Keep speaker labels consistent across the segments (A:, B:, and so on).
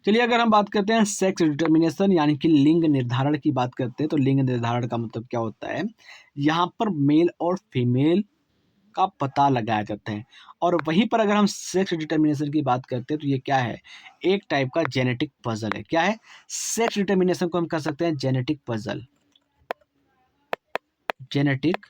A: चलिए अगर हम बात करते हैं सेक्स डिटर्मिनेशन यानी कि लिंग निर्धारण की बात करते हैं, तो लिंग निर्धारण का मतलब क्या होता है, यहाँ पर मेल और फीमेल का पता लगाया जाता है। और वहीं पर अगर हम सेक्स डिटर्मिनेशन की बात करते हैं तो ये क्या है, एक टाइप का जेनेटिक पजल है। क्या है, सेक्स डिटर्मिनेशन को हम कह सकते हैं जेनेटिक पजल, जेनेटिक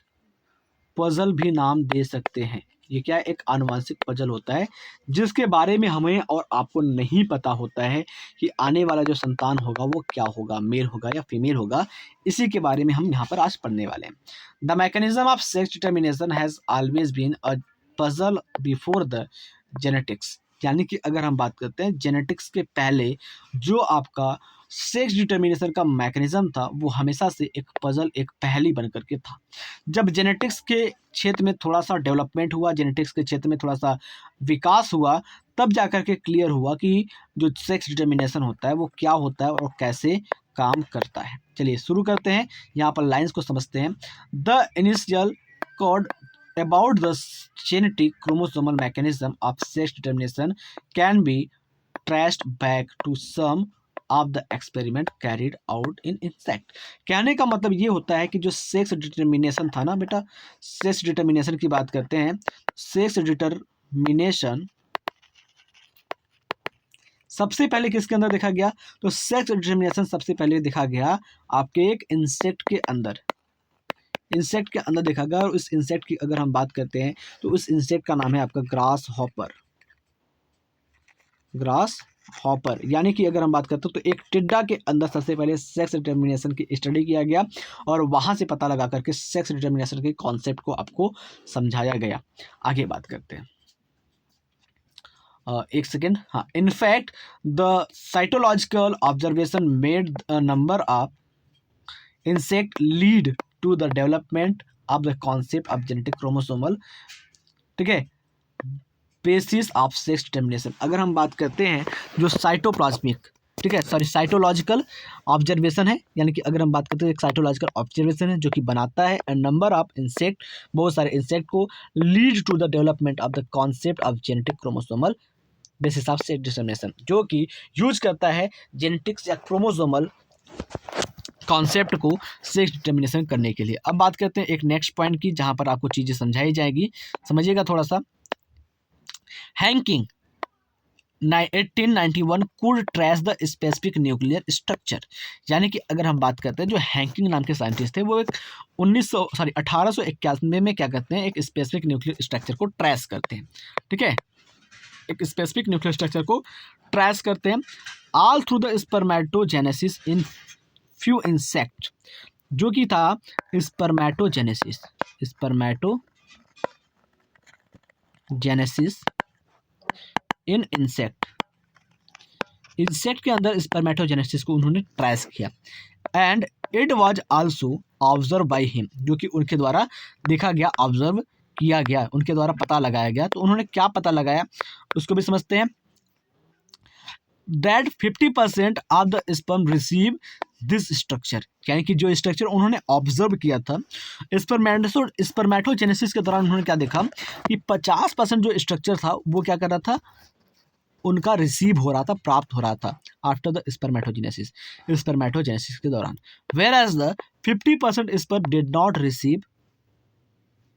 A: पजल भी नाम दे सकते हैं। ये क्या है, एक आनुवंशिक पजल होता है जिसके बारे में हमें और आपको नहीं पता होता है कि आने वाला जो संतान होगा वो क्या होगा, मेल होगा या फीमेल होगा। इसी के बारे में हम यहाँ पर आज पढ़ने वाले हैं। The mechanism of sex determination has always been a puzzle before the genetics. यानी कि अगर हम बात करते हैं जेनेटिक्स के पहले जो आपका सेक्स डिटर्मिनेशन का मैकेनिज्म था वो हमेशा से एक पजल, एक पहेली बन करके था। जब जेनेटिक्स के क्षेत्र में थोड़ा सा डेवलपमेंट हुआ, जेनेटिक्स के क्षेत्र में थोड़ा सा विकास हुआ, तब जाकर के क्लियर हुआ कि जो सेक्स डिटर्मिनेशन होता है वो क्या होता है और कैसे काम करता है। चलिए शुरू करते हैं, यहाँ पर लाइंस को समझते हैं। The initial code about the genetic chromosomal mechanism of sex determination can be traced back to some of the experiment carried out in insect। कहने का मतलब ये होता है कि जो सेक्स डिटर्मिनेशन था ना बेटा, सेक्स डिटर्मिनेशन की बात करते हैं, सेक्स डिटर्मिनेशन सबसे पहले किसके अंदर देखा गया, तो सेक्स डिटर्मिनेशन सबसे पहले देखा गया आपके एक इंसेक्ट के अंदर, इंसेक्ट के अंदर देखा गया। और उस इंसेक्ट की अगर हम बात करते हैं तो उस इंसेक्ट का नाम है आपका ग्रास हॉपर, ग्रास हॉपर। यानी कि अगर हम बात करते हैं तो एक टिड्डा के अंदर सबसे पहले सेक्स डिटर्मिनेशन की स्टडी किया गया और वहां से पता लगा करके सेक्स डिटर्मिनेशन के कॉन्सेप्ट को आपको समझाया गया। आगे बात करते हैं, एक सेकेंड, हाँ। In fact the cytological observation made number of insect lead to the development of the concept of genetic chromosomal, ठीक है, बेसिस ऑफ सेक्स डिटर्मिनेशन। अगर हम बात करते हैं जो साइटोप्लाज्मिक, ठीक है, सॉरी, साइटोलॉजिकल ऑब्जर्वेशन है, यानी कि अगर हम बात करते हैं एक साइटोलॉजिकल ऑब्जर्वेशन है जो कि बनाता है नंबर ऑफ इंसेक्ट, बहुत सारे इंसेक्ट को, lead to the development of the concept of genetic chromosomal basis of sex determination, जो कि यूज करता है जेनेटिक्स या क्रोमोसोमल कॉन्सेप्ट को सेक्स डिटर्मिनेशन करने के लिए। अब बात करते हैं एक नेक्स्ट पॉइंट की जहां पर आपको चीजें समझाई जाएगी, समझिएगा थोड़ा सा। Henking 1891 could trace the specific nuclear structure. यानी कि अगर हम बात करते हैं जो हैंकिंग नाम के साइंटिस्ट थे वो एक 1891 में क्या करते हैं, एक स्पेसिफिक न्यूक्लियर स्ट्रक्चर को ट्रेस करते हैं, ठीक है, एक स्पेसिफिक न्यूक्लियर स्ट्रक्चर को ट्रेस करते हैं all through the spermatogenesis in few insect, जो कि था स्पर्मेटोजेनेसिस, स्पर्मेटोजेनेसिस इन इंसेक्ट, इंसेक्ट के अंदर स्पर्मेटोजेनेसिस को उन्होंने ट्रेस किया। And it was also observe by him, जो कि उनके द्वारा देखा गया, ऑब्जर्व किया गया, उनके द्वारा पता लगाया गया। तो उन्होंने क्या पता लगाया उसको भी समझते हैं। That 50% of the sperm receive this structure, यानी कि जो स्ट्रक्चर उन्होंने ऑब्जर्व किया था स्पर्मेटोजेनेसिस के दौरान, उन्होंने क्या देखा कि 50% जो स्ट्रक्चर था वो क्या कर रहा था, उनका रिसीव हो रहा था, प्राप्त हो रहा था आफ्टर द स्पर्मेटोजेनेसिस, स्पर्मेटोजेनेसिस के दौरान। Whereas the 50% sperm did not receive,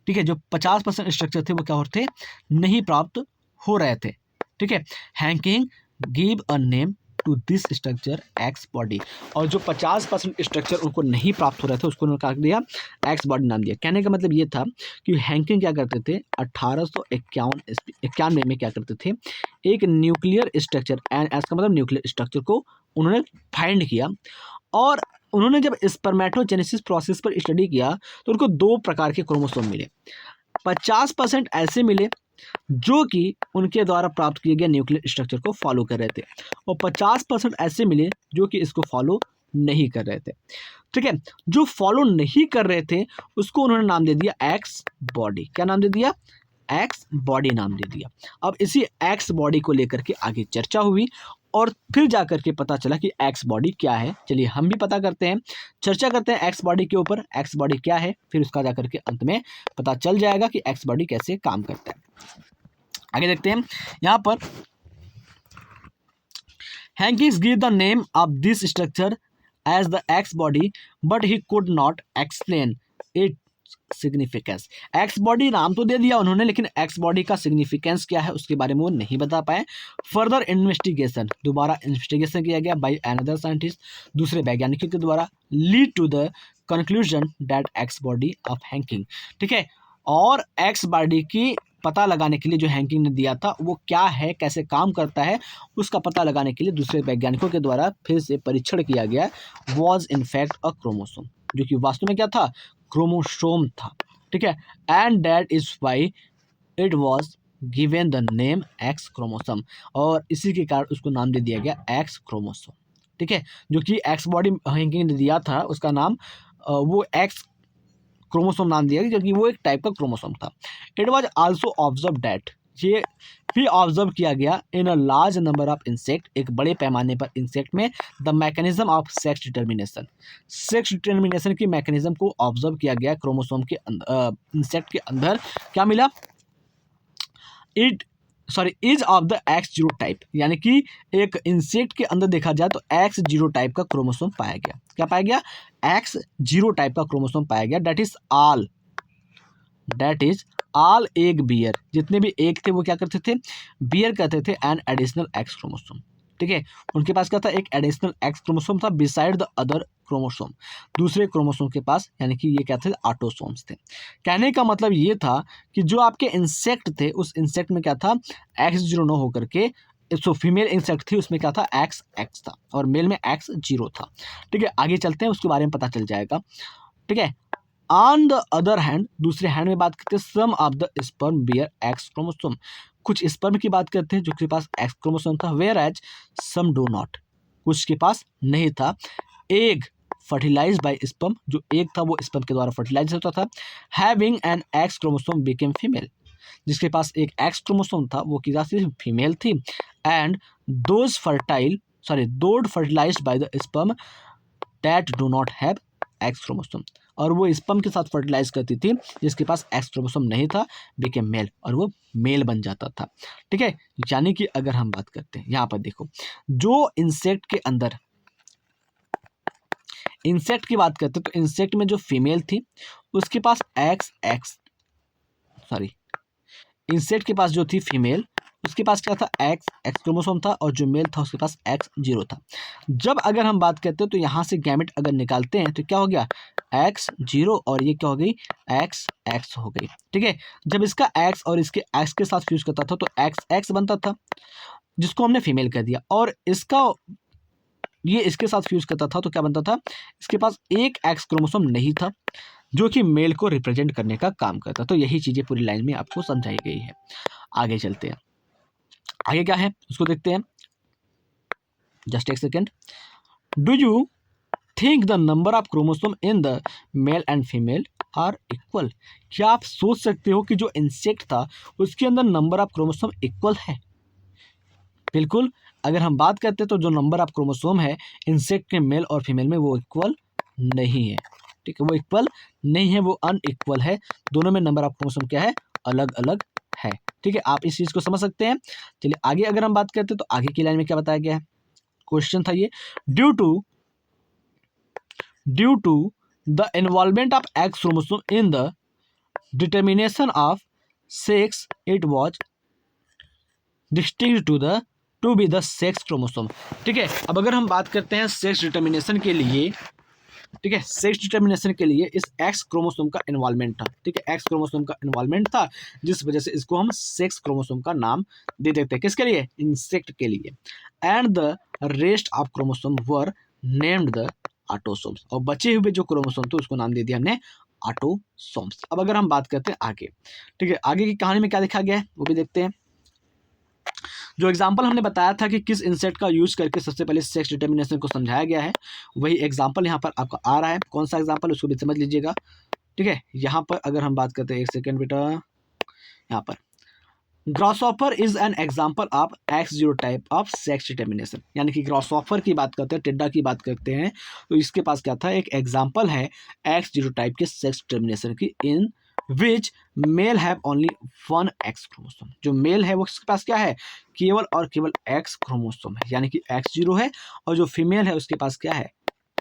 A: ठीक है, जो 50% स्ट्रक्चर थे वो क्या हो रहे थे, नहीं प्राप्त हो रहे थे, ठीक है। Henking give a name to this structure X body, और जो 50% स्ट्रक्चर उनको नहीं प्राप्त हो रहे थे उसको उन्होंने क्या दिया, एक्स बॉडी नाम दिया। कहने का मतलब ये था कि हैंकिंग क्या करते थे, 1891 में क्या करते थे, एक न्यूक्लियर स्ट्रक्चर, एंड एस का मतलब न्यूक्लियर स्ट्रक्चर को उन्होंने फाइंड किया। और उन्होंने जब स्पर्मेटोजेनेसिस प्रोसेस पर स्टडी किया तो उनको दो प्रकार के क्रोमोसोम मिले। 50% ऐसे मिले जो कि उनके द्वारा प्राप्त किए गए न्यूक्लियर स्ट्रक्चर को फॉलो कर रहे थे, और 50% ऐसे मिले जो कि इसको फॉलो नहीं कर रहे थे, ठीक है। जो फॉलो नहीं कर रहे थे उसको उन्होंने नाम दे दिया एक्स बॉडी। क्या नाम दे दिया, एक्स बॉडी नाम दे दिया। अब इसी एक्स बॉडी को लेकर के आगे चर्चा हुई और फिर जाकर के पता चला कि एक्स बॉडी क्या है। चलिए हम भी पता करते हैं, चर्चा करते हैं एक्स बॉडी के ऊपर, एक्स बॉडी क्या है, फिर उसका जाकर के अंत में पता चल जाएगा कि एक्स बॉडी कैसे काम करता है। आगे देखते हैं यहाँ पर Hankins gave the name of this structure as the X body, but he could not explain its significance. X body नाम तो दे दिया उन्होंने, लेकिन X body का significance क्या है उसके बारे में वो नहीं बता पाए. Further investigation, दोबारा investigation किया गया by another scientist, दूसरे वैज्ञानिकों के द्वारा, lead to the conclusion that X body of Hanking. ठीक है, और X body की पता लगाने के लिए जो हैंकिंग ने दिया था वो क्या है, कैसे काम करता है, उसका पता लगाने के लिए दूसरे वैज्ञानिकों के द्वारा फिर से परीक्षण किया गया. Was in fact a chromosome, जो कि वास्तव में क्या था, क्रोमोसोम था. ठीक है, and that is why it was given the name x chromosome, और इसी के कारण उसको नाम दे दिया गया एक्स क्रोमोसोम. ठीक है, जो कि एक्स बॉडी हैंकिंग ने दिया था उसका नाम वो एक्स क्रोमोसोम नाम दिया गया क्योंकि वो एक टाइप का क्रोमोसोम था. It was also observe that, ये भी ऑब्जर्व किया गया in a large number of insect, एक बड़े पैमाने पर इंसेक्ट में, the mechanism of sex determination, sex determination की मैकेनिज्म को ऑब्जर्व किया गया क्रोमोसोम के अंदर, इंसेक्ट के अंदर. क्या मिला, is of the X0 type, यानी कि एक इंसेक्ट के अंदर देखा जाए तो X0 टाइप का क्रोमोसोम पाया गया. क्या पाया गया, X0 टाइप का क्रोमोसोम पाया गया. That is all egg bear, जितने भी एग थे वो क्या करते थे, बियर करते थे एन एडिशनल एक्स क्रोमोसोम. ठीक है, उनके पास क्या था, एक एडिशनल एक्स क्रोमोसोम था बिसाइड द अदर क्रोमोसोम, दूसरे क्रोमोसोम के पास, यानी कि ये क्या थे, ऑटोसोम्स थे. कहने का मतलब ये था कि जो आपके इंसेक्ट थे उस इंसेक्ट में क्या था, X0 न होकर के, सो फीमेल इंसेक्ट थी उसमें क्या था, XX था, और मेल में X0 था. ठीक है, आगे चलते हैं, उसके बारे में पता चल जाएगा. ठीक है, ऑन द अदर हैंड, दूसरे हैंड में बात करते हैं, some of the sperm bear X chromosome, कुछ स्पर्म की बात करते हैं जो के पास एक्स क्रोमोसोम था, whereas some do not, कुछ के पास नहीं था. एग फर्टिलाइज बाय स्पर्म, जो एग था वो स्पर्म के द्वारा फर्टिलाइज होता था. Having an X chromosome became female, जिसके पास एक एक्स क्रोमोसोम था वो की फीमेल थी. And those fertilised by the sperm that do not have X chromosome, और वो स्पर्म के साथ फर्टिलाइज करती थी जिसके पास एक्स क्रोमोसोम नहीं था, बिकेम मेल, और वो मेल बन जाता था. ठीक है, यानी कि अगर हम बात करते हैं यहाँ पर देखो, जो इंसेक्ट के अंदर, इंसेक्ट की बात करते हैं तो इंसेक्ट में जो फीमेल थी उसके पास इंसेक्ट के पास जो थी फीमेल उसके पास क्या था, एक्स क्रोमोसोम था, और जो मेल था उसके पास X0 था. जब अगर हम बात करते हैं तो यहाँ से गैमेट अगर निकालते हैं तो क्या हो गया, X0, और ये क्या हो गई, XX हो गई. ठीक है, जब इसका X और इसके X के साथ फ्यूज करता था तो XX बनता था, जिसको हमने फीमेल कर दिया, और इसका ये इसके साथ फ्यूज करता था तो क्या बनता था, इसके पास एक एक्स क्रोमोसोम नहीं था जो कि मेल को रिप्रेजेंट करने का काम करता. तो यही चीज़ें पूरी लाइन में आपको समझाई गई है. आगे चलते हैं, आगे क्या है उसको देखते हैं. जस्ट एक second. Do you think the number of chromosome in the male and female are equal, क्या आप सोच सकते हो कि जो इंसेक्ट था उसके अंदर नंबर ऑफ क्रोमोसोम इक्वल है. बिल्कुल, अगर हम बात करते हैं तो जो नंबर ऑफ क्रोमोसोम है इंसेक्ट के मेल और फीमेल में वो इक्वल नहीं है. ठीक है, वो इक्वल नहीं है, वो अनइक्वल है, दोनों में नंबर ऑफ क्रोमोसोम क्या है, अलग अलग है. ठीक है, आप इस चीज़ को समझ सकते हैं. चलिए आगे अगर हम बात करते हैं तो आगे की लाइन में क्या बताया गया है, क्वेश्चन था ये, due to the involvement of X chromosome in the determination of sex it was distinct to be the sex chromosome. ठीक है, अब अगर हम बात करते हैं सेक्स डिटर्मिनेशन के लिए, ठीक है, सेक्स डिटर्मिनेशन के लिए इस एक्स क्रोमोसोम का इन्वॉल्वमेंट था. ठीक है, एक्स क्रोमोसोम का इन्वॉल्वमेंट था जिस वजह से इसको हम सेक्स क्रोमोसोम का नाम दे देते हैं. किसके लिए, इंसेक्ट के लिए. And the rest of chromosome were named the autosomes, और बचे हुए जो क्रोमोसोम थे उसको नाम दे दिया हमने ऑटोसोम्स. अब अगर हम बात करते हैं आगे, ठीक है, आगे की कहानी में क्या लिखा गया है वो भी देखते हैं. जो एग्जाम्पल हमने बताया था कि किस इंसेक्ट का यूज करके सबसे पहले सेक्स डिटर्मिनेशन को समझाया गया है, वही एग्जाम्पल यहाँ पर आपका आ रहा है. कौन सा एग्जाम्पल उसको भी समझ लीजिएगा. ठीक है, यहाँ पर अगर हम बात करते हैं, एक सेकेंड बेटा, यहाँ पर grasshopper is an example of X0 type of sex determination, यानी कि ग्रॉसऑफर की बात करते हैं, टिड्डा की बात करते हैं, तो इसके पास क्या था, एक एग्जाम्पल है X0 टाइप के सेक्स डिटर्मिनेशन की in which male have only one X chromosome. जो मेल है वो उसके पास क्या है, केवल और केवल एक्स क्रोमोसोम है, यानी कि एक्स जीरो है, और जो फीमेल है उसके पास क्या है,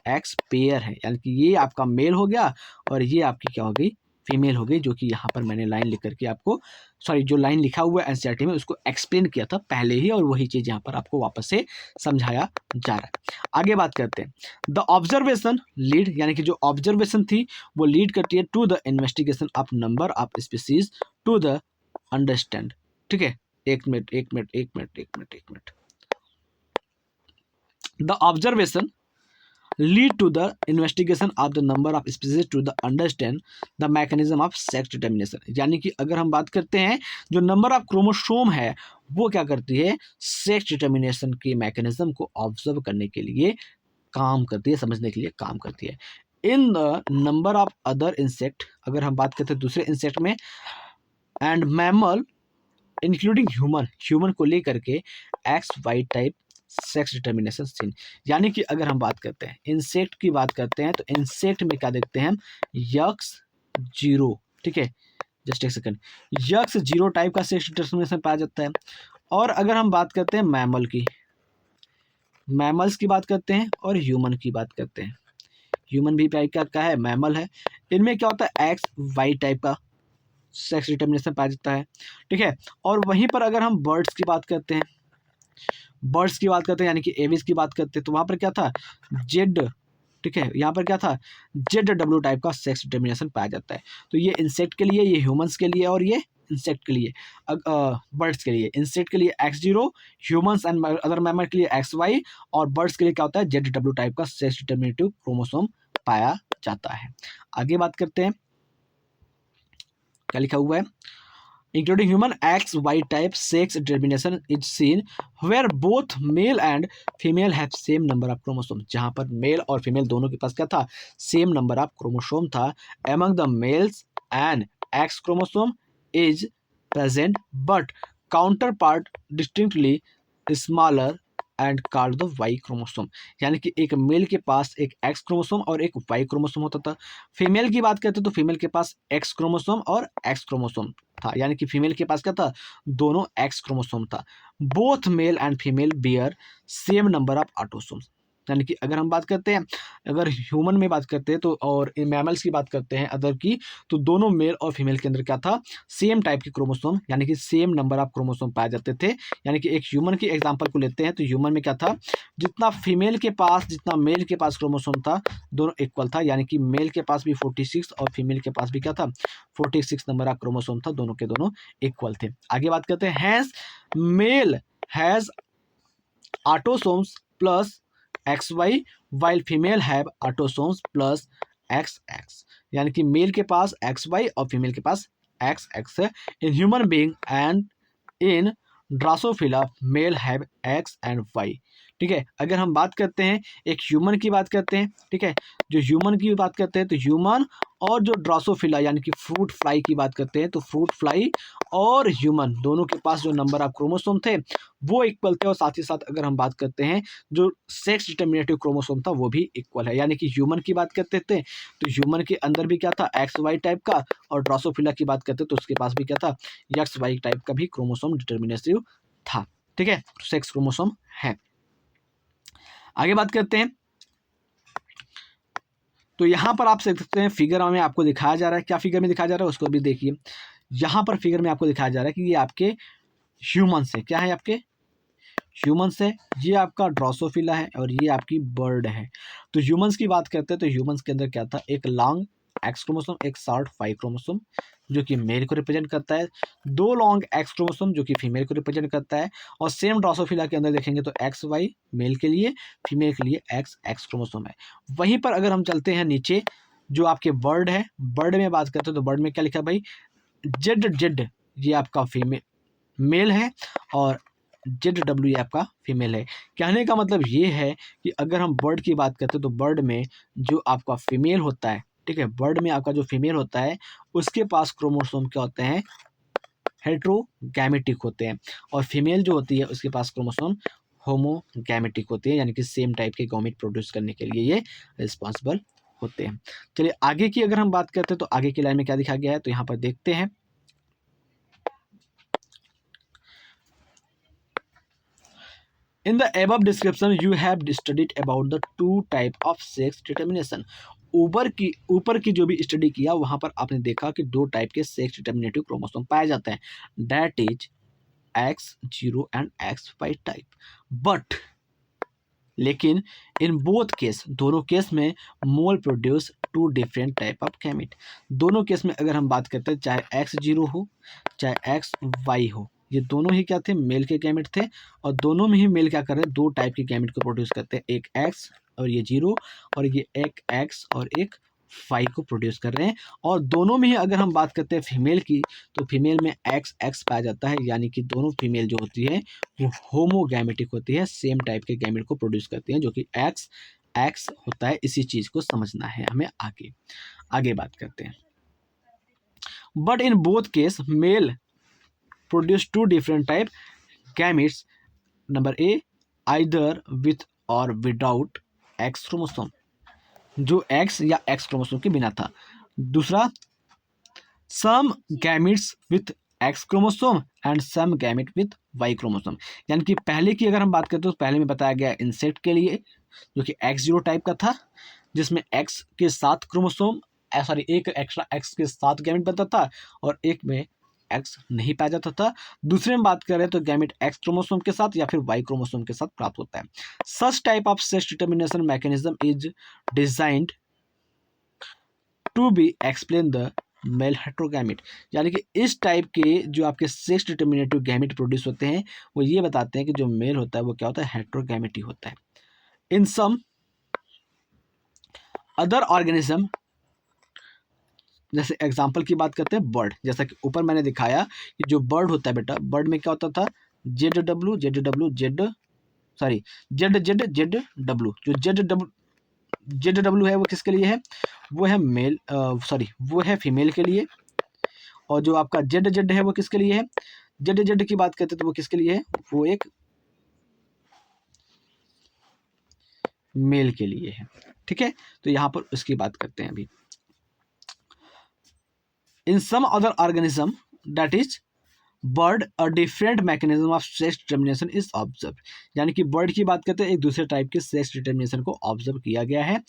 A: एक्स पेयर है, यानी कि ये आपका मेल हो गया और ये आपकी क्या हो गई, फीमेल हो गई, जो कि यहाँ पर मैंने लाइन लिख करके आपको, सॉरी जो लाइन लिखा हुआ है एनसीईआरटी में उसको एक्सप्लेन किया था पहले ही, और वही चीज़ यहाँ पर आपको वापस से समझाया जा रहा है। आगे बात करते हैं, द ऑब्जर्वेशन लीड, यानी कि जो ऑब्जर्वेशन थी वो लीड करती है to the investigation of number of species to the understand. ठीक है, एक मिनट एक मिनट एक मिनट एक मिनट एक minute, the observation lead to the investigation of the number of species to the understand the mechanism of sex determination। यानी कि अगर हम बात करते हैं जो नंबर ऑफ क्रोमोसोम है वो क्या करती है, सेक्स डिटर्मिनेशन के मैकेनिज्म को ऑब्जर्व करने के लिए काम करती है, समझने के लिए काम करती है। In the number of other insect, अगर हम बात करते हैं दूसरे इंसेक्ट में, and mammal including human, human को लेकर के X Y type sex determination seen. यानी कि अगर हम बात करते हैं इंसेक्ट की बात करते हैं तो इंसेक्ट में क्या देखते हैं हम, यक्स जीरो। ठीक है, जस्ट एक सेकंड, यक्स जीरो टाइप का सेक्स डिटर्मिनेशन पाया जाता है। और अगर हम बात करते हैं मैमल की, मैमल्स की बात करते हैं और ह्यूमन की बात करते हैं, ह्यूमन भी क्या है, मैमल है, इनमें क्या होता है, एक्स वाई टाइप का सेक्स डिटर्मिनेशन पाया जाता है। ठीक है, और वहीं पर अगर हम बर्ड्स की बात करते हैं, बर्ड्स की बात करते हैं यानी कि एविस की बात करते हैं, तो वहाँ पर क्या था, जेड। ठीक है, यहाँ पर क्या था, जेड डब्ल्यू टाइप का सेक्स डिटर्मिनेशन पाया जाता है। तो ये इंसेक्ट के लिए, ये ह्यूमंस के लिए, और ये इंसेक्ट के लिए, बर्ड्स के लिए, इंसेक्ट के लिए x zero, humans and other mammal के लिए एक्स वाई, और बर्ड्स के लिए क्या होता है, जेड डब्ल्यू टाइप का सेक्स डिटर्मिनेटिव क्रोमोसोम पाया जाता है। आगे बात करते हैं, क्या लिखा हुआ है, including human XY type sex determination is seen where both male and female have same number of chromosomes। जहाँ पर मेल और फीमेल दोनों के पास क्या था, सेम नंबर ऑफ क्रोमोसोम था। among the males and X chromosome is present but counterpart distinctly smaller and called the Y chromosome. यानी कि एक मेल के पास एक एक्स क्रोमोसोम और एक वाई क्रोमोसोम होता था। फीमेल की बात करते तो फीमेल के पास एक्स क्रोमोसोम और एक्स क्रोमोसोम था, यानी कि फीमेल के पास क्या था, दोनों एक्स क्रोमोसोम था। Both male and female bear same number of autosomes. यानी कि अगर हम बात करते हैं, अगर ह्यूमन में बात करते हैं तो, और मैमल्स की बात करते हैं अदर की, तो दोनों मेल और फीमेल के अंदर क्या था, सेम टाइप के क्रोमोसोम, यानी कि सेम नंबर ऑफ क्रोमोसोम पाए जाते थे। यानी कि एक ह्यूमन की एग्जांपल को लेते हैं तो ह्यूमन में क्या था, जितना फीमेल के पास जितना मेल के पास क्रोमोसोम था दोनों इक्वल था, यानी कि मेल के पास भी 46 और फीमेल के पास भी क्या था, 46 नंबर ऑफ क्रोमोसोम था, दोनों के दोनों इक्वल थे। आगे बात करते हैं, has male has autosomes plus XY while female have autosomes plus XX। यानी कि मेल के पास XY और फीमेल के पास XX है। In human being and in Drosophila male have X and Y। ठीक है, अगर हम बात करते हैं एक ह्यूमन की बात करते हैं, ठीक है, जो ह्यूमन की बात करते हैं तो ह्यूमन और जो ड्रासोफिला यानी कि फ्रूट फ्लाई की बात करते हैं तो फ्रूट फ्लाई और ह्यूमन दोनों के पास जो नंबर ऑफ क्रोमोसोम थे वो इक्वल थे, और साथ ही साथ अगर हम बात करते हैं जो सेक्स डिटर्मिनेटिव क्रोमोसोम था वो भी इक्वल है। यानी कि ह्यूमन की बात करते थे तो ह्यूमन के अंदर भी क्या था, एक्स वाई टाइप का, और ड्रासोफिला की बात करते तो उसके पास भी क्या था, एक्स वाई टाइप का भी क्रोमोसोम डिटर्मिनेटिव था। ठीक है, सेक्स क्रोमोसोम है। आगे बात करते हैं, तो यहाँ पर आप देख सकते हैं फिगर में आपको दिखाया जा रहा है, क्या फिगर में दिखाया जा रहा है उसको भी देखिए। यहाँ पर फिगर में आपको दिखाया जा रहा है कि ये आपके ह्यूमन्स है, क्या है आपके ह्यूमन्स है, ये आपका ड्रोसोफिला है और ये आपकी बर्ड है। तो ह्यूमन्स की बात करते हैं तो ह्यूमन्स के अंदर क्या था, एक लॉन्ग एक्स क्रोमोसोम, एक शॉर्ट वाई क्रोमोसोम जो कि मेल को रिप्रेजेंट करता है, दो लॉन्ग एक्स क्रोमोसोम जो कि फीमेल को रिप्रेजेंट करता है, और सेम ड्रोसोफिला के अंदर देखेंगे तो एक्स वाई मेल के लिए, फीमेल के लिए एक्स एक्स क्रोमोसोम है। वहीं पर अगर हम चलते हैं नीचे, जो आपके बर्ड है, बर्ड में बात करते हैं तो बर्ड में क्या लिखा है भाई, जेड जेड ये आपका फीमेल मेल है और जेड डब्ल्यू आपका फीमेल है। कहने का मतलब ये है कि अगर हम बर्ड की बात करते हैं तो बर्ड में जो आपका फीमेल होता है, ठीक है, बर्ड में आपका जो फीमेल होता है उसके पास क्रोमोसोम क्या होते हैं, हेट्रोगैमेटिक होते हैं, और फीमेल जो होती है उसके पास क्रोमोसोम होमोगैमेटिक होते हैं, यानी कि सेम टाइप के गैमेट प्रोड्यूस करने के लिए ये रिस्पॉन्सिबल होते हैं। चलिए आगे की अगर हम बात करते हैं तो आगे की लाइन में क्या दिखा गया है, तो यहाँ पर देखते हैं। In the above description, you have studied about the two type of sex determination. ऊपर की जो भी स्टडी किया वहां पर आपने देखा कि दो टाइप के सेक्स डिटर्मिनेटिव क्रोमोसोम पाए जाते हैं, that is X0 and XY type. But लेकिन इन बोथ केस, दोनों केस में male produce two different type of gamete. दोनों केस में अगर हम बात करते हैं, चाहे X0 हो चाहे XY हो, ये दोनों ही क्या थे, मेल के गैमेट थे। और दोनों में ही मेल क्या कर रहे हैं, दो टाइप के गैमेट को प्रोड्यूस करते हैं, एक X और ये 0, और ये एक X और एक Y को प्रोड्यूस कर रहे हैं। और दोनों में ही अगर हम बात करते हैं फीमेल की, तो फीमेल में XX पाया जाता है, यानी कि दोनों फीमेल जो होती है वो होमोगैमेटिक होती है, सेम टाइप के गैमेट को प्रोड्यूस करती हैं, जो कि XX होता है। इसी चीज को समझना है हमें। आगे बात करते हैं। But in both case male produce two different type gametes, number a either with or without X chromosome, जो X या X क्रोमोसोम के बिना था। दूसरा, some gametes with X chromosome and some gamete with Y chromosome. यानी कि पहले की अगर हम बात करते हैं तो पहले में बताया गया इंसेक्ट के लिए, जो कि X0 टाइप का था, जिसमें X के साथ क्रोमोसोम, सॉरी एक एक्स्ट्रा X के साथ गैमेट बनता था और एक में X नहीं पाया जाता था। दूसरे में बात करें तो गैमेट X क्रोमोसोम के साथ या फिर Y क्रोमोसोम के साथ प्राप्त होता है। Such type of sex determination mechanism is designed to be explain the male heterogamete. यानी कि इस टाइप के जो आपके सेक्स डिटर्मिनेटिव गैमेट प्रोड्यूस होते हैं, वो ये बताते हैं कि जो मेल होता है वो क्या होता है, हेट्रोगैमेट ही होता है। इन सम अदर ऑर्गेनिज्म, जैसे एग्जाम्पल की बात करते हैं बर्ड, जैसा कि ऊपर मैंने दिखाया कि जो बर्ड होता है बेटा, बर्ड में क्या होता था, ZW ZW Z, sorry ZZZW, जो ZW है वो किसके लिए है, वो है मेल, सॉरी वो है फीमेल के लिए। और जो आपका ZZ है वो किसके लिए है, ZZ की बात करते हैं तो वो किसके लिए है, वो एक मेल के लिए है। ठीक है, तो यहाँ पर उसकी बात करते हैं अभी। In some other organism that is bird a different mechanism of sex determination is observe. यानी कि बर्ड की बात करते हैं, एक दूसरे टाइप के सेक्स डिटर्मिनेशन को ऑब्जर्व किया गया है।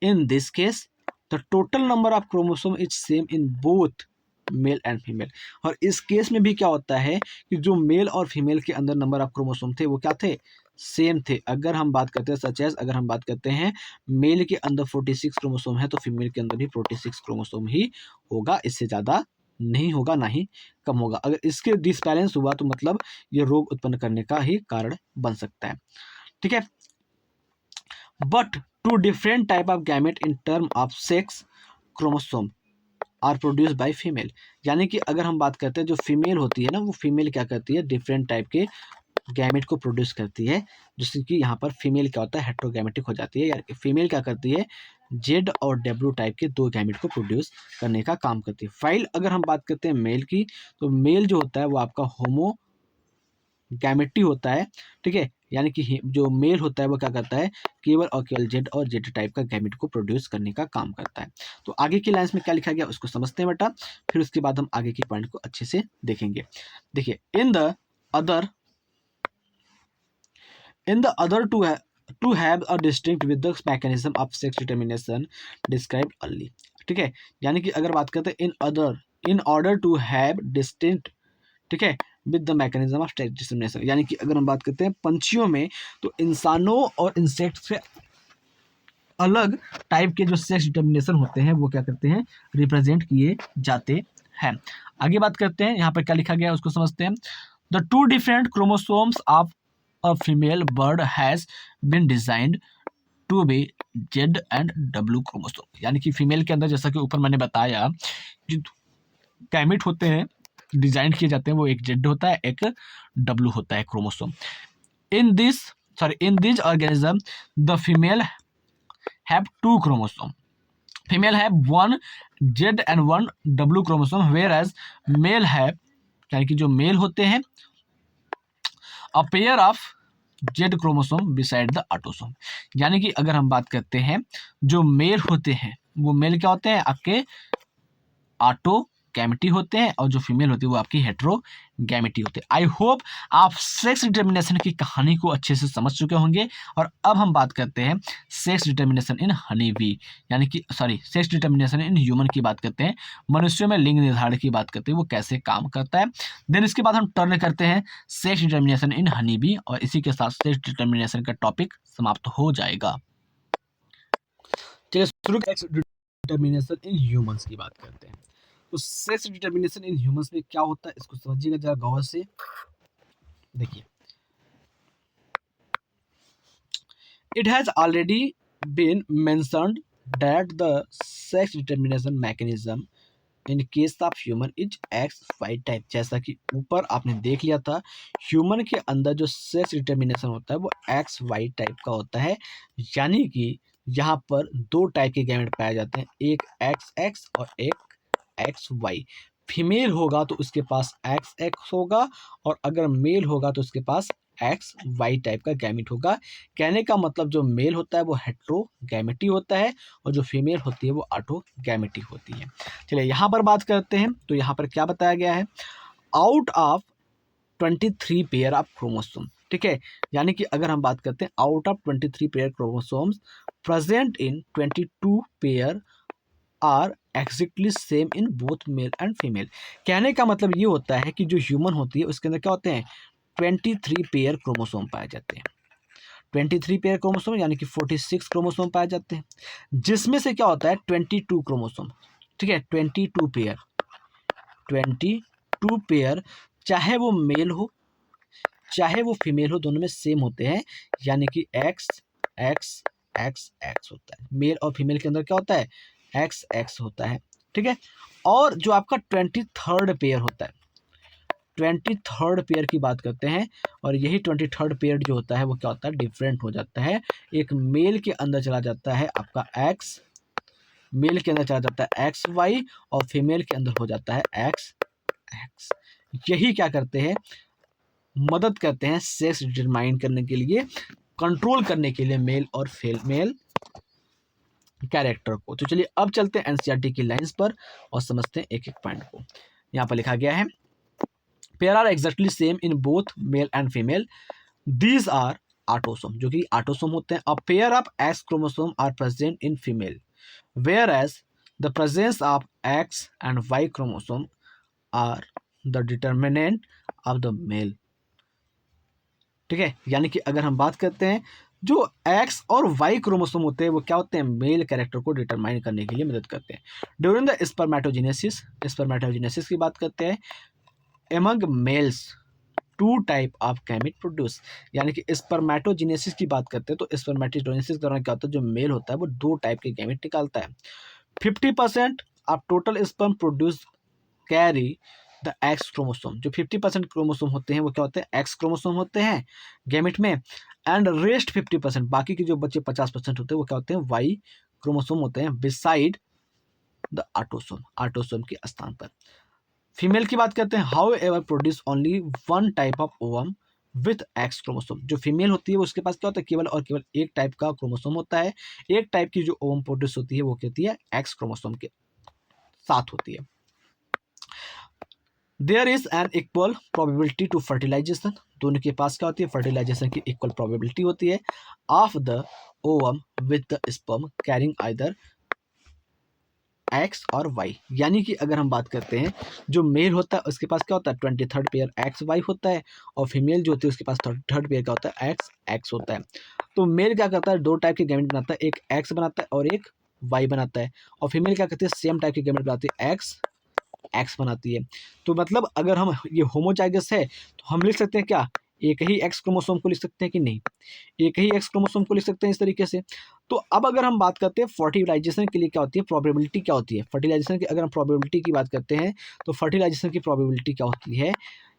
A: In this case the total number of chromosome is same in both male and female. और इस केस में भी क्या होता है कि जो मेल और फीमेल के अंदर नंबर ऑफ क्रोमोसोम थे वो क्या थे, सेम थे। अगर हम बात करते हैं सच एज, अगर हम बात करते हैं मेल के अंदर 46 क्रोमोसोम है तो फीमेल के अंदर भी 46 क्रोमोसोम ही होगा, इससे ज़्यादा नहीं होगा, ना ही कम होगा। अगर इसके डिसबैलेंस हुआ तो मतलब ये रोग उत्पन्न करने का ही कारण बन सकता है। ठीक है, but two different type of gamete in term of sex chromosome are produce by female. यानी कि अगर हम बात करते हैं जो फीमेल होती है ना, वो फीमेल क्या करती है, डिफरेंट टाइप के गैमेट को प्रोड्यूस करती है, जिससे कि यहाँ पर फीमेल क्या होता है, हेट्रोगैमेटिक हो जाती है। यार फीमेल क्या करती है, Z और W टाइप के दो गैमेट को प्रोड्यूस करने का काम करती है। फाइल अगर हम बात करते हैं मेल की, तो मेल जो होता है वो आपका होमोगैमेटी होता है। ठीक है, यानी कि जो मेल होता है वो क्या करता है, केवल और केवल Z और Z टाइप का गैमेट को प्रोड्यूस करने का काम करता है। तो आगे की लाइन्स में क्या लिखा गया उसको समझते हैं बेटा, फिर उसके बाद हम आगे के पॉइंट को अच्छे से देखेंगे। देखिए, in the other to have a distinct with the mechanism of sex determination described early। ठीक है, यानी कि अगर बात करते हैं in order to have distinct, ठीक है, with the mechanism of sex determination. यानी कि अगर हम बात करते हैं पंछियों में, तो इंसानों और इंसेक्ट से अलग टाइप के जो सेक्स डिटर्मिनेशन होते हैं वो क्या करते हैं, रिप्रेजेंट किए जाते हैं। आगे बात करते हैं, यहाँ पर क्या लिखा गया है उसको समझते हैं। The two different chromosomes of a female bird has been designed to be Z and W chromosome. यानी कि फीमेल के अंदर, जैसा कि ऊपर मैंने बताया, जो गैमेट होते हैं डिजाइन किए जाते हैं, वो एक Z होता है, एक W होता है chromosome. In this organism the female have two chromosome, female have one Z and one W chromosome, whereas male have, यानी कि जो मेल होते हैं, a pair of Z chromosome beside the autosome. यानी कि अगर हम बात करते हैं जो मेल होते हैं वो मेल क्या होते हैं आपके ऑटोगैमेटी होते हैं और जो फीमेल होती है वो आपकी हेटेरोगैमेटी होते हैं। आई होप आप सेक्स डिटर्मिनेशन की कहानी को अच्छे से समझ चुके होंगे। और अब हम बात करते हैं sex determination in honey bee, यानी कि सेक्स डिटर्मिनेशन इन ह्यूमन की बात करते हैं, मनुष्यों में लिंग निर्धारण की बात करते हैं, वो कैसे काम करता है। देन इसके बाद हम टर्न करते हैं sex determination in honey bee, और इसी के साथ सेक्स डिटर्मिनेशन का टॉपिक समाप्त हो जाएगा। चलिए शुरू सेक्स डिटर्मिनेशन इन ह्यूमंस की बात करते हैं। तो सेक्स डिटर्मिनेशन इन ह्यूमंस में क्या होता है इसको समझिएगा जरा गौर से। देखिए, it has already been mentioned that the sex determination mechanism in case of human is X Y type. जैसा कि ऊपर आपने देख लिया था, ह्यूमन के अंदर जो सेक्स डिटर्मिनेशन होता है वो एक्स वाई टाइप का होता है, यानी कि यहाँ पर दो टाइप के गैमेट पाए जाते हैं, एक एक्स एक्स और एक एक्स वाई। फीमेल होगा तो उसके पास एक्स एक्स होगा, और अगर मेल होगा तो उसके पास एक्स वाई टाइप का गैमेट होगा। कहने का मतलब जो मेल होता है वो हेट्रोगैमेटी होता है, और जो फीमेल होती है वो ऑटोगैमेटी होती है। चलिए यहाँ पर बात करते हैं, तो यहाँ पर क्या बताया गया है, out of 23 pair of chromosome, ठीक है, यानी कि अगर हम बात करते हैं out of 23 pair chromosomes present in 22 pair are exactly same in both male and female. कहने का मतलब ये होता है कि जो ह्यूमन होती है उसके अंदर क्या होते हैं 23 पेयर क्रोमोसोम पाए जाते हैं। 23 पेयर क्रोमोसोम यानी कि 46 क्रोमोसोम पाए जाते हैं, जिसमें से क्या होता है 22 क्रोमोसोम, ठीक है, 22 पेयर चाहे वो मेल हो चाहे वो फीमेल हो, दोनों में सेम होते हैं, यानी कि एक्स एक्स एक्स एक्स होता है। मेल और फीमेल के अंदर क्या होता है एक्स एक्स होता है, ठीक है। और जो आपका 23rd पेयर होता है, 23rd पेयर की बात करते हैं, और यही 23rd पेयर जो होता है वो क्या होता है डिफरेंट हो जाता है। एक मेल के अंदर चला जाता है आपका एक्स, मेल के अंदर चला जाता है एक्स वाई, और फीमेल के अंदर हो जाता है एक्स एक्स। यही क्या करते हैं मदद करते हैं सेक्स डिटरमाइन करने के लिए, कंट्रोल करने के लिए मेल और फीमेल कैरेक्टर को। तो चलिए अब चलते हैं एनसीईआरटी की लाइंस पर और समझते हैं एक एक पॉइंट को। यहाँ पर लिखा गया है pair are exactly same in both male and female, these are autosome, जो कि ऑटोसोम होते हैं। A pair of X chromosome are present in female, whereas the presence of X and Y chromosome are the determinant of the male, ठीक है। यानी कि अगर हम बात करते हैं जो एक्स और वाई क्रोमोसोम होते हैं वो क्या होते हैं मेल कैरेक्टर को डिटरमाइन करने के लिए मदद करते हैं। ड्यूरिंग द स्पर्मेटोजेनेसिस की बात करते हैं, among males 2 type of gamete produce, यानी कि स्पर्मेटोजेनेसिस की बात करते हैं तो स्पर्मेटोजेनेसिस के दौरान क्या होता है जो मेल होता है वो 2 टाइप के गैमेट निकालता है। 50% of total sperm produce carry the x chromosome, जो 50% क्रोमोसोम होते हैं वो क्या होते हैं एक्स क्रोमोसोम होते हैं गैमेट में, एंड रेस्ट 50% बाकी के जो बच्चे 50% होते हैं वो क्या होते हैं वाई क्रोमोसोम होते हैं बिसाइड द ऑटोसोम के स्थान पर। फीमेल की बात करते हैं, how ever produce only 1 type of ovum with x chromosome, जो फीमेल होती है उसके पास क्या होता है केवल और केवल एक टाइप का क्रोमोसोम होता है, एक टाइप की जो ओवम प्रोड्यूस होती है वो कहती है एक्स क्रोमोसोम के साथ होती है। There is an equal probability to fertilisation, दोनों के पास क्या होती है फर्टिलाइजेशन की इक्वल प्रोबेबिलिटी होती है of the ovum with the sperm carrying either x और वाई। यानी कि अगर हम बात करते हैं जो मेल होता है उसके पास क्या होता है 23rd पेयर एक्स वाई होता है, और फीमेल जो होती है उसके पास 3rd पेयर क्या होता है एक्स एक्स होता है। तो मेल क्या करता है 2 टाइप के गैमेट बनाता है, एक एक्स बनाता है और एक वाई बनाता है, और फीमेल क्या करती है सेम टाइप के गैमेट बनाती है एक्स एक्स बनाती है। तो मतलब अगर हम ये होमोजाइगस है तो हम लिख सकते हैं क्या एक ही एक्स क्रोमोसोम को लिख सकते हैं कि नहीं, एक ही एक्स क्रोमोसोम को लिख सकते हैं इस तरीके से। तो अब अगर हम बात करते हैं फर्टिलाइजेशन के लिए क्या होती है प्रोबेबिलिटी क्या होती है, फर्टिलाइजेशन की अगर हम प्रोबेबिलिटी की बात करते हैं तो फर्टिलाइजेशन की प्रोबेबिलिटी क्या होती है,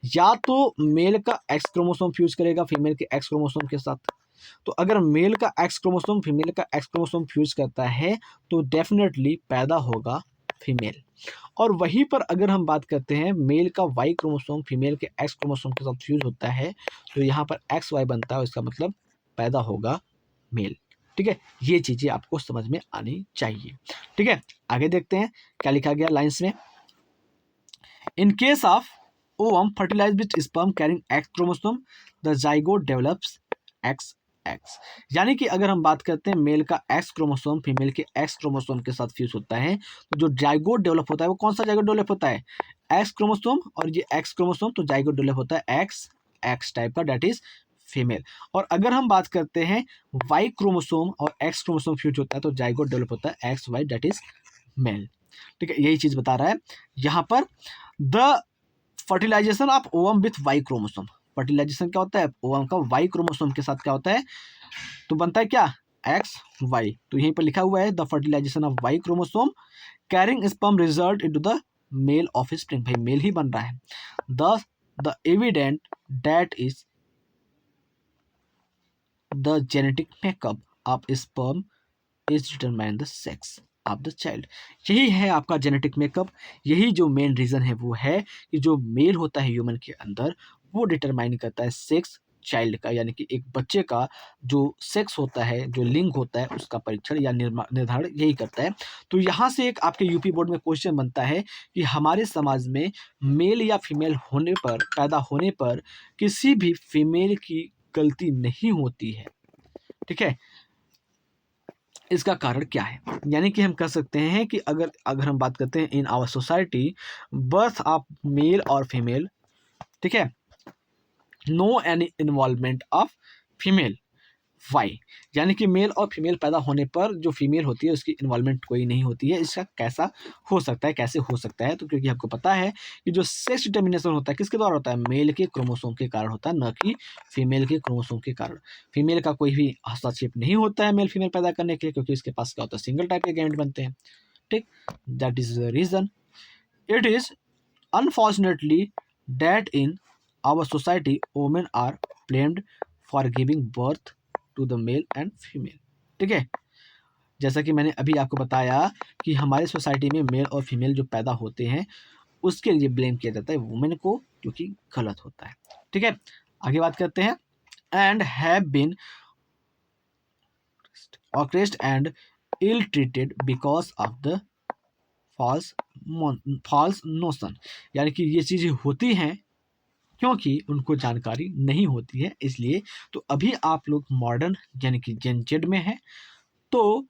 A: या तो मेल का एक्स क्रोमोसोम फ्यूज करेगा फीमेल के एक्स क्रोमोसोम के साथ। तो अगर मेल का एक्स क्रोमोसोम फीमेल का एक्स क्रोमोसोम फ्यूज करता है तो डेफिनेटली पैदा होगा फीमेल। और वहीं पर अगर हम बात करते हैं मेल का वाई क्रोमोसोम फीमेल के एक्स क्रोमोसोम के साथ फ्यूज होता है तो यहाँ पर एक्स वाई बनता है, इसका मतलब पैदा होगा मेल। ठीक है, ये चीज़ें आपको समझ में आनी चाहिए। ठीक है, आगे देखते हैं क्या लिखा गया लाइन्स में। इन case of ovum fertilized with sperm carrying X chromosome, the zygote develops XX। यानी कि अगर हम बात करते हैं मेल का X क्रोमोसोम फीमेल के X क्रोमोसोम के साथ फ्यूज होता है, तो जो जाइगोट डेवलप होता है वो कौन सा जाइगोट डेवलप होता है? X क्रोमोसोम और ये X क्रोमोसोम, तो जाइगोट डेवलप होता है XX टाइप का, डेट इज फीमेल। और अगर हम बात करते हैं Y क्रोमोसोम और X क्रोमोसोम फ्यूज होता है तो जाइगोट डेवलप होता है XY, डेट इज मेल। ठीक है, यही चीज बता रहा है यहाँ पर। The fertilisation of ovum with Y chromosome, fertilisation क्या होता है? ओवम का वाई क्रोमोसोम के साथ क्या होता है? तो बनता है क्या? X Y. तो यहीं पर लिखा हुआ है the fertilisation of Y chromosome carrying sperm result into the male offspring. भाई मेल ही बन रहा है। The evident that is the genetic makeup of sperm is determine the sex of the child. यही है आपका जेनेटिक मेकअप। यही जो मेन रीजन है वो है कि जो मेल होता है ह्यूमन के अंदर वो डिटरमाइन करता है सेक्स चाइल्ड का, यानी कि एक बच्चे का जो सेक्स होता है, जो लिंग होता है, उसका परीक्षण या निर्धारण यही करता है। तो यहाँ से एक आपके यूपी बोर्ड में क्वेश्चन बनता है कि हमारे समाज में मेल या फीमेल होने पर, पैदा होने पर किसी भी फीमेल की गलती नहीं होती है। ठीक है, इसका कारण क्या है? यानी कि हम कह सकते हैं कि अगर हम बात करते हैं in our society birth of male और फीमेल, ठीक है, no any involvement of female Y, यानी कि मेल और फीमेल पैदा होने पर जो फीमेल होती है उसकी इन्वॉल्वमेंट कोई नहीं होती है। इसका कैसा हो सकता है, कैसे हो सकता है? तो क्योंकि आपको पता है कि जो सेक्स डिटर्मिनेशन होता है किसके द्वारा होता है? मेल के क्रोमोसोम के कारण होता है, न कि फीमेल के क्रोमोसोम के कारण। फीमेल का कोई भी हस्तक्षेप नहीं होता है मेल फीमेल पैदा करने के लिए, क्योंकि इसके पास क्या होता है? सिंगल टाइप के गैमेट बनते हैं। ठीक, that is the reason it is unfortunately that in our society women are blamed for giving birth to the male and female. ठीक है, जैसा कि मैंने अभी आपको बताया कि हमारे सोसाइटी में मेल और फीमेल जो पैदा होते हैं उसके लिए ब्लेम किया जाता है वुमेन को, जो कि गलत होता है। ठीक है, आगे बात करते हैं। And have been oppressed and ill treated because of the false notion, यानी कि ये चीजें होती हैं क्योंकि उनको जानकारी नहीं होती है, इसलिए। तो अभी आप लोग मॉडर्न यानी कि जेन जेड में है, तो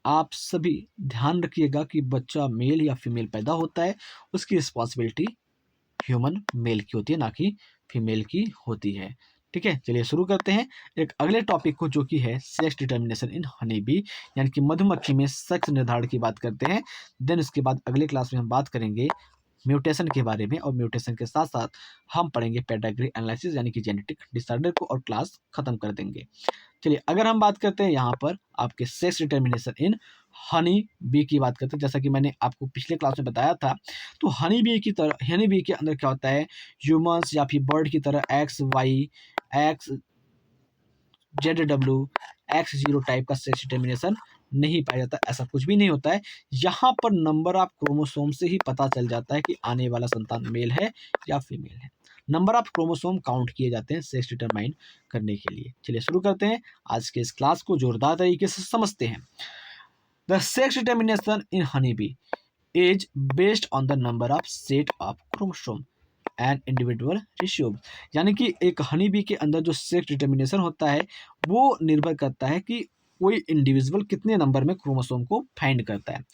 A: आप सभी ध्यान रखिएगा कि बच्चा मेल या फीमेल पैदा होता है उसकी रिस्पॉन्सिबिलिटी ह्यूमन मेल की होती है, ना कि फीमेल की होती है। ठीक है, चलिए शुरू करते हैं एक अगले टॉपिक को, जो कि है sex determination in honey bee, यानी कि मधुमक्खी में सेक्स निर्धारण की बात करते हैं। देन उसके बाद अगले क्लास में हम बात करेंगे म्यूटेशन के बारे में, और म्यूटेशन के साथ साथ हम पढ़ेंगे पेडाग्री एनालिसिस यानी कि जेनेटिक डिसऑर्डर को, और क्लास खत्म कर देंगे। चलिए, अगर हम बात करते हैं यहाँ पर आपके sex determination in honey bee की बात करते हैं, जैसा कि मैंने आपको पिछले क्लास में बताया था, तो हनी बी की तरह, हनी बी के अंदर क्या होता है? ह्यूमंस या फिर बर्ड की तरह X Y, X ZW, X0 type का सेक्स डिटर्मिनेशन नहीं पाया जाता, ऐसा कुछ भी नहीं होता है। यहाँ पर नंबर ऑफ क्रोमोसोम से ही पता चल जाता है कि आने वाला संतान मेल है या फीमेल है। नंबर ऑफ क्रोमोसोम काउंट किए जाते हैं सेक्स डिटरमाइन करने के लिए। चलिए शुरू करते हैं आज के इस क्लास को, जोरदार तरीके से समझते हैं। The sex determination in honey bee is based on the number of set of chromosome and individual ratio, यानी कि एक हनी बी के अंदर जो सेक्स डिटर्मिनेशन होता है वो निर्भर करता है कि कोई इंडिविजुअल कितने नंबर में क्रोमोसोम को फाइंड करता है।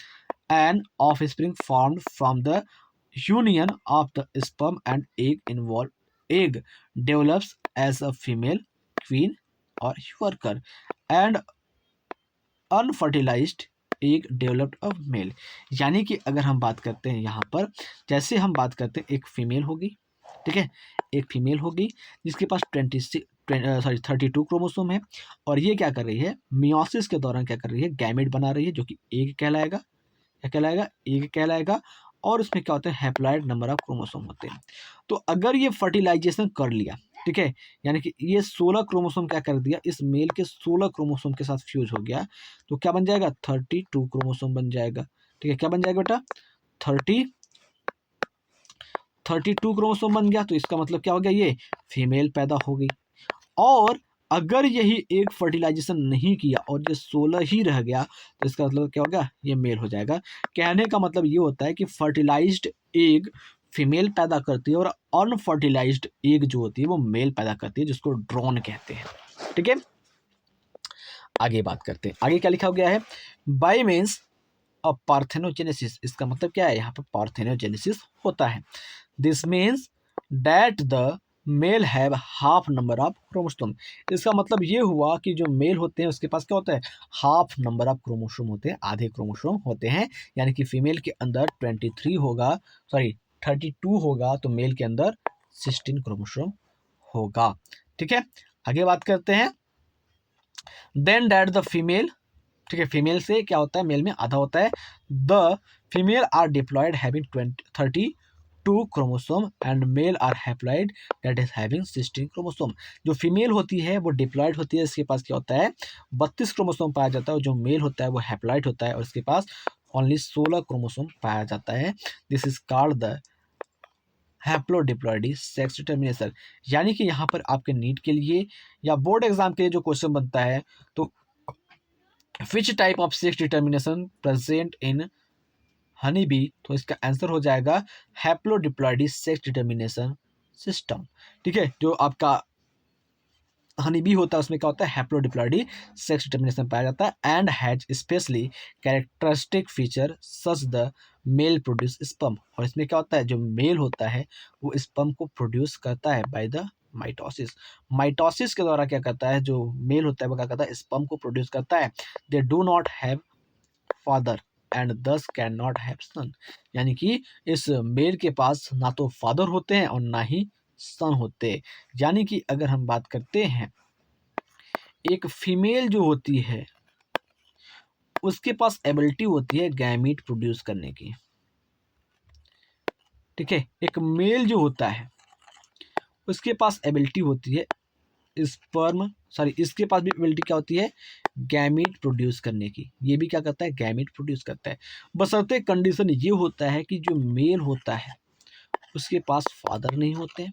A: And offspring formed from the union of the sperm and egg develops as a female queen or worker and unfertilised egg developed of male, यानी कि अगर हम बात करते हैं यहाँ पर, जैसे हम बात करते हैं एक फीमेल होगी, ठीक है, एक फीमेल होगी जिसके पास 32 क्रोमोसोम है, और ये क्या कर रही है? मियोसिस के दौरान क्या कर रही है? गैमेट बना रही है, जो कि एग कहलाएगा। क्या कहलाएगा? एग कहलाएगा। और उसमें क्या होता है? हैप्लॉइड नंबर ऑफ क्रोमोसोम होते हैं। तो अगर ये फर्टिलाइजेशन कर लिया, ठीक है, यानी कि ये 16 क्रोमोसोम क्या कर दिया? इस मेल के 16 क्रोमोसोम के साथ फ्यूज हो गया, तो क्या बन जाएगा? 32 क्रोमोसोम बन जाएगा। ठीक है, क्या बन जाएगा बेटा? 32 क्रोमोसोम बन गया, तो इसका मतलब क्या हो गया? ये फीमेल पैदा हो गई। और अगर यही एक फर्टिलाइजेशन नहीं किया और ये 16 ही रह गया तो इसका मतलब क्या होगा, ये मेल हो जाएगा। कहने का मतलब ये होता है कि फर्टिलाइज्ड एग फीमेल पैदा करती है और अनफर्टिलाइज्ड एग जो होती है वो मेल पैदा करती है, जिसको ड्रोन कहते हैं। ठीक है, आगे बात करते हैं। आगे क्या लिखा गया है, बाय मीन्स अ पार्थेनोजेनेसिस। इसका मतलब क्या है, यहाँ पर पार्थेनोजेनेसिस होता है। This means that the male have half number of chromosome. इसका मतलब ये हुआ कि जो मेल होते हैं उसके पास क्या होता है, हाफ नंबर ऑफ क्रोमोसोम होते हैं, आधे क्रोमोसोम होते हैं। यानी कि फीमेल के अंदर 23 होगा, सॉरी 32 होगा, तो मेल के अंदर 16 क्रोमोसोम होगा। ठीक है, आगे बात करते हैं। देन दैट द फीमेल, ठीक है, फीमेल से क्या होता है, मेल में आधा होता है। The female are diploid having 32 chromosome and male are haploid that is having 16 chromosome. जो फीमेल होती है वो डिप्लॉयड होती है, इसके पास क्या होता है, 32 क्रोमोसोम पाया जाता है, और जो मेल होता है वो हैप्लॉयड होता है और इसके पास ओनली 16 क्रोमोसोम पाया जाता है। This is called the haplodiploidy sex determination. यानी कि यहाँ पर आपके नीट के लिए या बोर्ड एग्जाम के लिए जो क्वेश्चन बनता है, तो which type of sex determination present in honey bee, तो इसका आंसर हो जाएगा हैप्लोडिप्लॉइडी सेक्स डिटर्मिनेशन सिस्टम। ठीक है, जो आपका हनी बी होता है उसमें क्या होता है, हैप्लोडिप्लॉइडी सेक्स डिटर्मिनेशन पाया जाता है and has specially characteristic feature such the male produce sperm. और इसमें क्या होता है, जो मेल होता है वो स्पर्म को प्रोड्यूस करता है बाय द माइटोसिस। माइटोसिस के द्वारा क्या करता है, जो मेल होता है वो क्या करता है, स्पर्म को प्रोड्यूस करता है। They do not have father and दस कैन नॉट हैव सन। यानी कि इस मेल के पास ना तो फादर होते हैं और ना ही सन होते। यानी कि अगर हम बात करते हैं, एक फीमेल जो होती है उसके पास एबिलिटी होती है गैमीट प्रोड्यूस करने की। ठीक है, एक मेल जो होता है उसके पास एबिलिटी होती है स्पर्म, सॉरी इसके पास भी एबिलिटी क्या होती है, गैमीट प्रोड्यूस करने की। ये भी क्या करता है, गैमीट प्रोड्यूस करता है। बशर्ते कंडीशन ये होता है कि जो मेल होता है उसके पास फादर नहीं होते,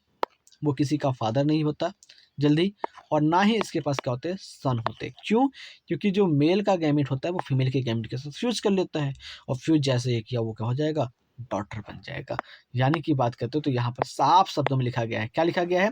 A: वो किसी का फादर नहीं होता जल्दी, और ना ही इसके पास क्या होते हैं, सन होते। क्यों, क्योंकि जो मेल का गैमेट होता है वो फीमेल के गैमेट के साथ फ्यूज कर लेता है, और फ्यूज जैसे ही किया वो क्या हो जाएगा, डॉटर बन जाएगा। यानी कि बात करते हो तो यहाँ पर साफ शब्दों में लिखा गया है, क्या लिखा गया है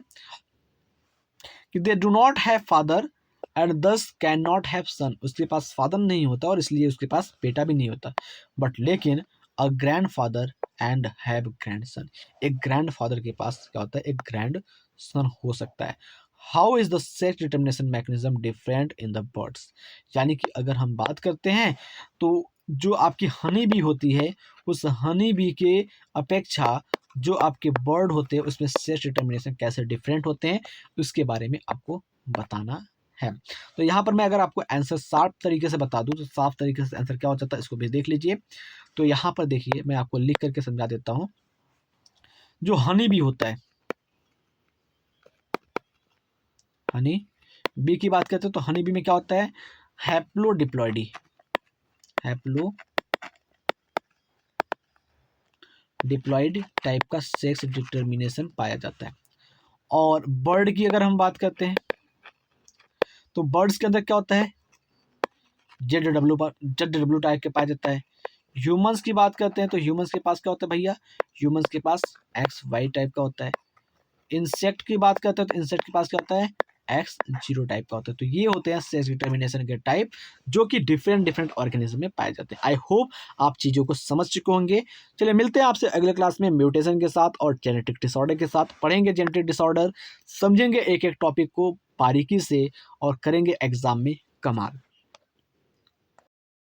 A: कि they do not have father and दस कैन नॉट हैव सन। उसके पास फादर नहीं होता और इसलिए उसके पास बेटा भी नहीं होता, बट लेकिन a grand father and have grand son. एक ग्रैंड फादर के पास क्या होता है, एक ग्रैंड सन हो सकता है। How is the sex determination mechanism different in the birds. यानी कि अगर हम बात करते हैं तो जो आपकी हनी बी होती है उस हनी बी के अपेक्षा जो आपके बर्ड होते हैं उसमें सेक्स डिटर्मिनेशन कैसे डिफरेंट होते हैं उसके बारे में आपको बताना है। तो यहाँ पर मैं अगर आपको आंसर साफ तरीके से बता दूं तो साफ तरीके से आंसर क्या हो जाता है, इसको भी देख लीजिए। तो यहाँ पर देखिए मैं आपको लिख करके समझा देता हूँ। जो हनी बी होता है, हनी बी की बात करते हैं तो हनी बी में क्या होता है, हैप्लोडिप्लॉइडी, हैप्लो डिप्लॉइड टाइप का सेक्स डिटर्मिनेशन पाया जाता है। और बर्ड की अगर हम बात करते हैं तो बर्ड्स के अंदर क्या होता है, जेड डब्ल्यू टाइप के पाया जाता है। ह्यूमंस की बात करते हैं तो ह्यूमंस के पास क्या होता है भैया, ह्यूमंस के पास एक्स वाई टाइप का होता है। इंसेक्ट की बात करते हैं तो इंसेक्ट के पास क्या होता है, एक्स जीरो टाइप का होता है। तो ये होते हैं सेक्स डिटर्मिनेशन के टाइप जो कि डिफरेंट डिफरेंट ऑर्गेनिज्म में पाए जाते हैं। आई होप आप चीज़ों को समझ चुके होंगे। चलिए मिलते हैं आपसे अगले क्लास में म्यूटेशन के साथ और जेनेटिक डिसऑर्डर के साथ। पढ़ेंगे जेनेटिक डिसऑर्डर, समझेंगे एक एक टॉपिक को बारीकी से और करेंगे एग्जाम में कमाल।